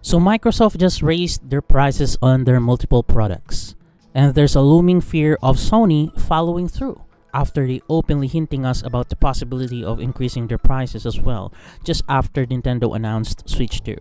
So Microsoft just raised their prices on their multiple products. And there's a looming fear of Sony following through after they openly hinting us about the possibility of increasing their prices as well, just after Nintendo announced Switch 2.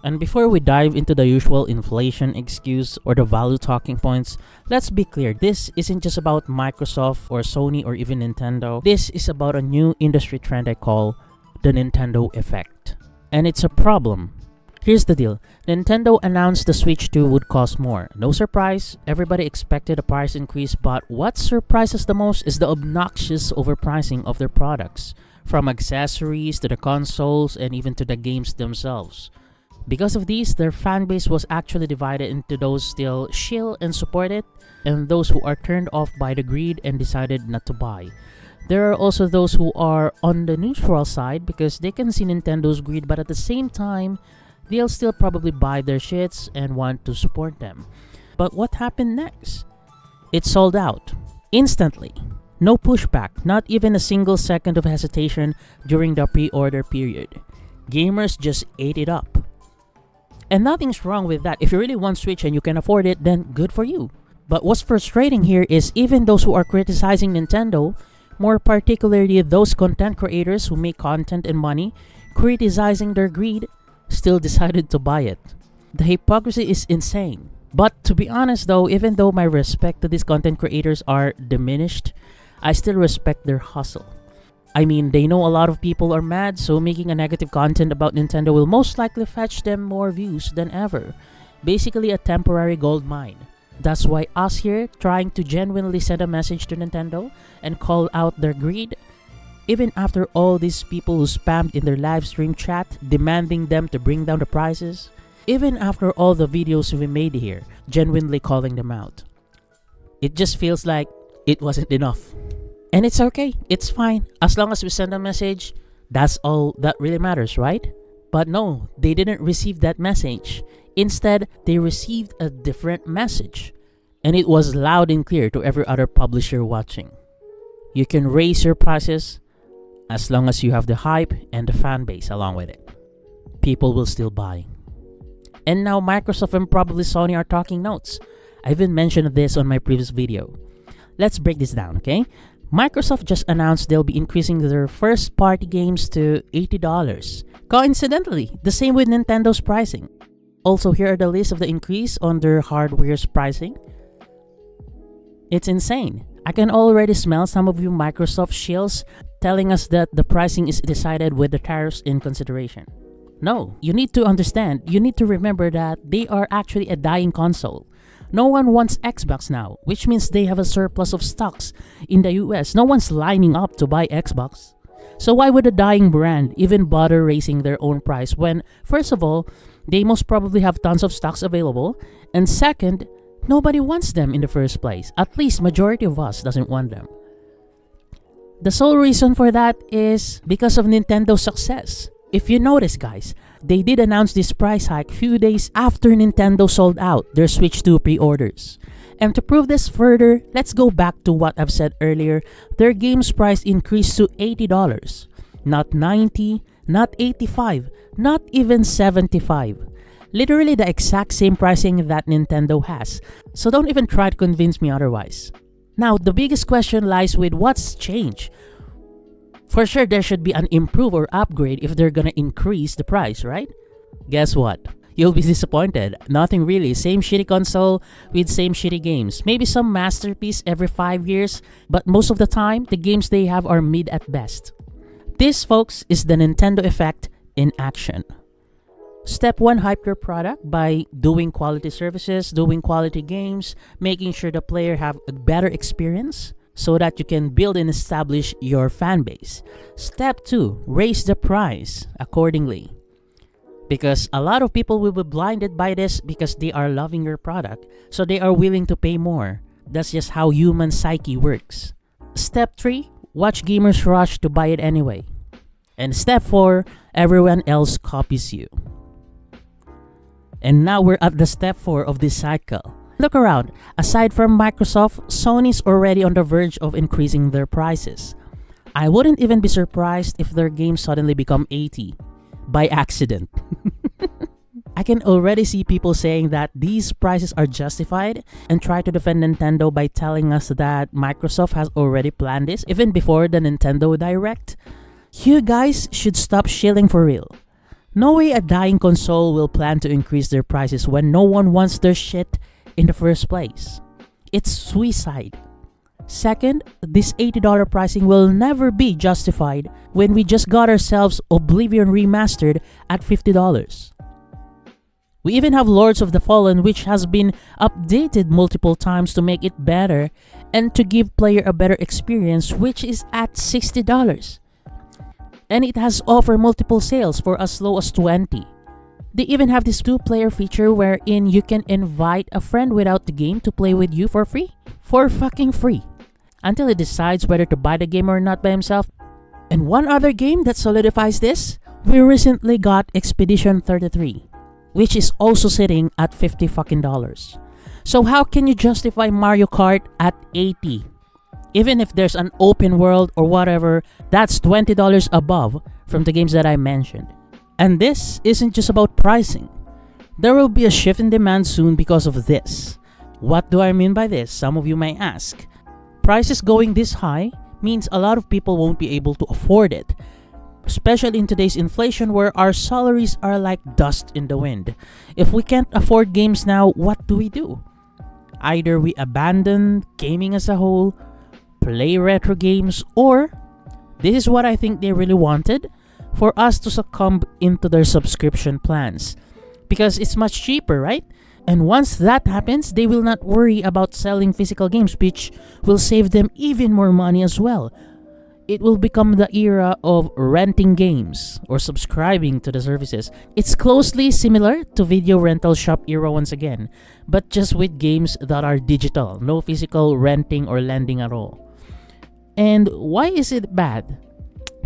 And before we dive into the usual inflation excuse or the value talking points, let's be clear, this isn't just about Microsoft or Sony or even Nintendo. This is about a new industry trend I call the Nintendo effect. And it's a problem. Here's the deal. Nintendo announced the Switch 2 would cost more. No surprise, everybody expected a price increase, but what surprises the most is the obnoxious overpricing of their products, from accessories to the consoles and even to the games themselves. Because of these, their fanbase was actually divided into those still shill and support it, and those who are turned off by the greed and decided not to buy. There are also those who are on the neutral side because they can see Nintendo's greed, but at the same time, they'll still probably buy their shits and want to support them. But what happened next? It sold out. Instantly. No pushback, not even a single second of hesitation during the pre-order period. Gamers just ate it up. And nothing's wrong with that. If you really want Switch and you can afford it, then good for you. But what's frustrating here is even those who are criticizing Nintendo, more particularly those content creators who make content and money, criticizing their greed, still decided to buy it. The hypocrisy is insane. But to be honest though, even though my respect to these content creators are diminished, I still respect their hustle. I mean, they know a lot of people are mad, so making a negative content about Nintendo will most likely fetch them more views than ever. Basically a temporary gold mine. That's why us here, trying to genuinely send a message to Nintendo and call out their greed, even after all these people who spammed in their live stream chat demanding them to bring down the prices, even after all the videos we made here, genuinely calling them out. It just feels like it wasn't enough. And it's okay, it's fine. As long as we send a message, that's all that really matters, right? But no, they didn't receive that message. Instead, they received a different message. And it was loud and clear to every other publisher watching. You can raise your prices as long as you have the hype and the fan base along with it. People will still buy. And now Microsoft and probably Sony are talking notes. I even mentioned this on my previous video. Let's break this down, okay? Microsoft just announced they'll be increasing their first-party games to $80. Coincidentally, the same with Nintendo's pricing. Also, here are the list of the increase on their hardware's pricing. It's insane. I can already smell some of you Microsoft shills telling us that the pricing is decided with the tariffs in consideration. No, you need to understand, you need to remember that they are actually a dying console. No one wants Xbox now, which means they have a surplus of stocks in the US. No one's lining up to buy Xbox. So why would a dying brand even bother raising their own price when, first of all, they most probably have tons of stocks available, and second, nobody wants them in the first place. At least majority of us doesn't want them. The sole reason for that is because of Nintendo's success. If you notice, guys, they did announce this price hike few days after Nintendo sold out their Switch 2 pre-orders. And to prove this further, let's go back to what I've said earlier. Their game's price increased to $80. Not $90, not $85, not even $75. Literally the exact same pricing that Nintendo has. So don't even try to convince me otherwise. Now, the biggest question lies with what's changed. For sure, there should be an improve or upgrade if they're gonna increase the price, right? Guess what? You'll be disappointed. Nothing really. Same shitty console with same shitty games. Maybe some masterpiece every 5 years, but most of the time, the games they have are mid at best. This, folks, is the Nintendo effect in action. Step 1, hype your product by doing quality services, doing quality games, making sure the player have a better experience so that you can build and establish your fan base. Step 2, raise the price accordingly. Because a lot of people will be blinded by this because they are loving your product, so they are willing to pay more. That's just how human psyche works. Step 3, watch gamers rush to buy it anyway. And step 4, everyone else copies you. And now we're at the step 4 of this cycle. Look around. Aside from Microsoft, Sony's already on the verge of increasing their prices. I wouldn't even be surprised if their games suddenly become $80 by accident. I can already see people saying that these prices are justified and try to defend Nintendo by telling us that Microsoft has already planned this even before the Nintendo Direct. You guys should stop shilling for real. No way a dying console will plan to increase their prices when no one wants their shit in the first place. It's suicide. Second, this $80 pricing will never be justified when we just got ourselves Oblivion Remastered at $50. We even have Lords of the Fallen, which has been updated multiple times to make it better and to give player a better experience, which is at $60. And it has offered multiple sales for as low as $20. They even have this two-player feature wherein you can invite a friend without the game to play with you for free. For fucking free. Until he decides whether to buy the game or not by himself. And one other game that solidifies this, we recently got Expedition 33, which is also sitting at $50 fucking dollars. So how can you justify Mario Kart at $80? Even if there's an open world or whatever, that's $20 above from the games that I mentioned. And this isn't just about pricing. There will be a shift in demand soon because of this. What do I mean by this? Some of you may ask. Prices going this high means a lot of people won't be able to afford it. Especially in today's inflation where our salaries are like dust in the wind. If we can't afford games now, what do we do? Either we abandon gaming as a whole, play retro games, or this is what I think they really wanted, for us to succumb into their subscription plans. Because it's much cheaper, right? And once that happens, they will not worry about selling physical games, which will save them even more money as well. It will become the era of renting games or subscribing to the services. It's closely similar to video rental shop era once again, but just with games that are digital, no physical renting or lending at all. And why is it bad?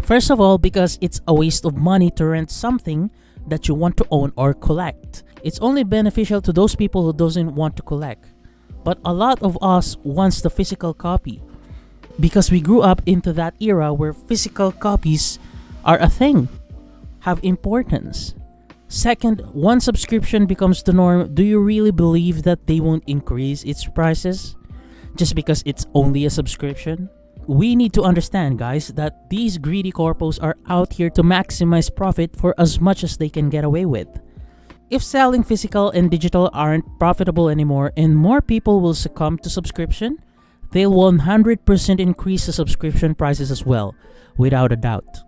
First of all, because it's a waste of money to rent something that you want to own or collect. It's only beneficial to those people who doesn't want to collect. But a lot of us wants the physical copy because we grew up into that era where physical copies are a thing, have importance. Second, once subscription becomes the norm, do you really believe that they won't increase its prices just because it's only a subscription? We need to understand, guys, that these greedy corpos are out here to maximize profit for as much as they can get away with. If selling physical and digital aren't profitable anymore and more people will succumb to subscription, they'll 100% increase the subscription prices as well, without a doubt.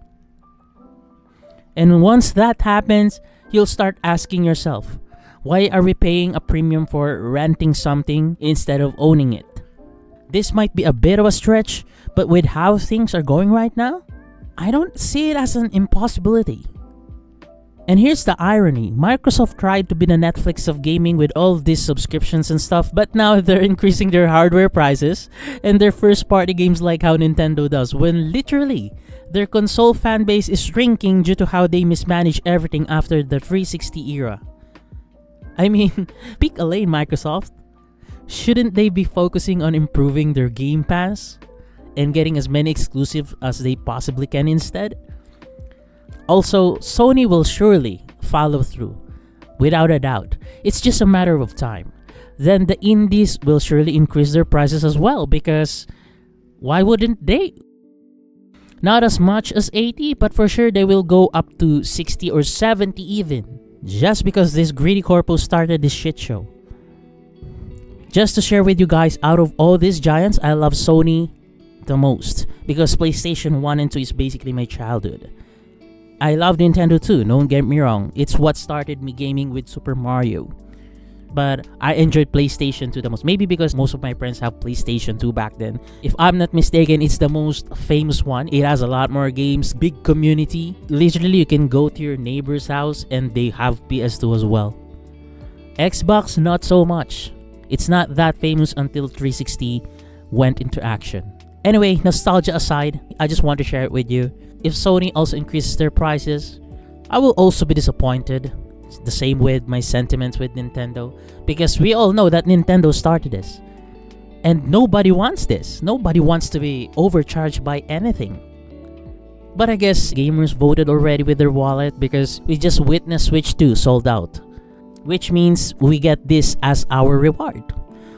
And once that happens, you'll start asking yourself, why are we paying a premium for renting something instead of owning it? This might be a bit of a stretch, but with how things are going right now, I don't see it as an impossibility. And here's the irony. Microsoft tried to be the Netflix of gaming with all of these subscriptions and stuff, but now they're increasing their hardware prices and their first-party games like how Nintendo does, when literally, their console fanbase is shrinking due to how they mismanage everything after the 360 era. I mean, pick a lane, Microsoft. Shouldn't they be focusing on improving their Game Pass and getting as many exclusives as they possibly can instead? Also, Sony will surely follow through, without a doubt. It's just a matter of time. Then the indies will surely increase their prices as well, because why wouldn't they? Not as much as 80, but for sure they will go up to 60 or 70 even, just because this greedy corpo started this shit show. Just to share with you guys, out of all these giants, I love Sony the most, because PlayStation 1 and 2 is basically my childhood. I love Nintendo too, don't get me wrong. It's what started me gaming with Super Mario. But I enjoyed PlayStation 2 the most. Maybe because most of my friends have PlayStation 2 back then. If I'm not mistaken, it's the most famous one. It has a lot more games, big community. Literally, you can go to your neighbor's house and they have PS2 as well. Xbox, not so much. It's not that famous until 360 went into action. Anyway, nostalgia aside, I just want to share it with you. If Sony also increases their prices, I will also be disappointed. It's the same with my sentiments with Nintendo, because we all know that Nintendo started this. And nobody wants this. Nobody wants to be overcharged by anything. But I guess gamers voted already with their wallet, because we just witnessed Switch 2 sold out. which means we get this as our reward.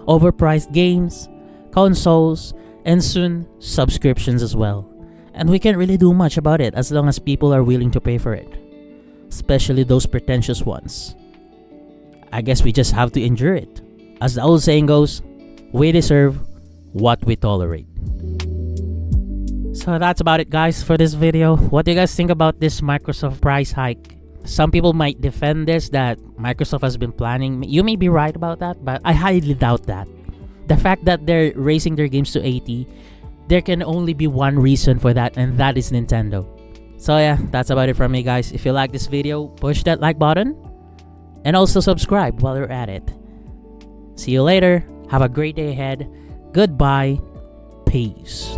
Overpriced games, consoles, and soon subscriptions as well. And we can't really do much about it as long as people are willing to pay for it, especially those pretentious ones. I guess we just have to endure it. As the old saying goes, we deserve what we tolerate. So that's about it, guys, for this video. What do you guys think about this Microsoft price hike? Some people might defend this, that Microsoft has been planning. You may be right about that, but I highly doubt that. The fact that they're raising their games to 80, there can only be one reason for that, and that is Nintendo. So yeah, that's about it from me, guys. If you like this video, push that like button and also subscribe while you're at it. See you later. Have a great day ahead. Goodbye. Peace.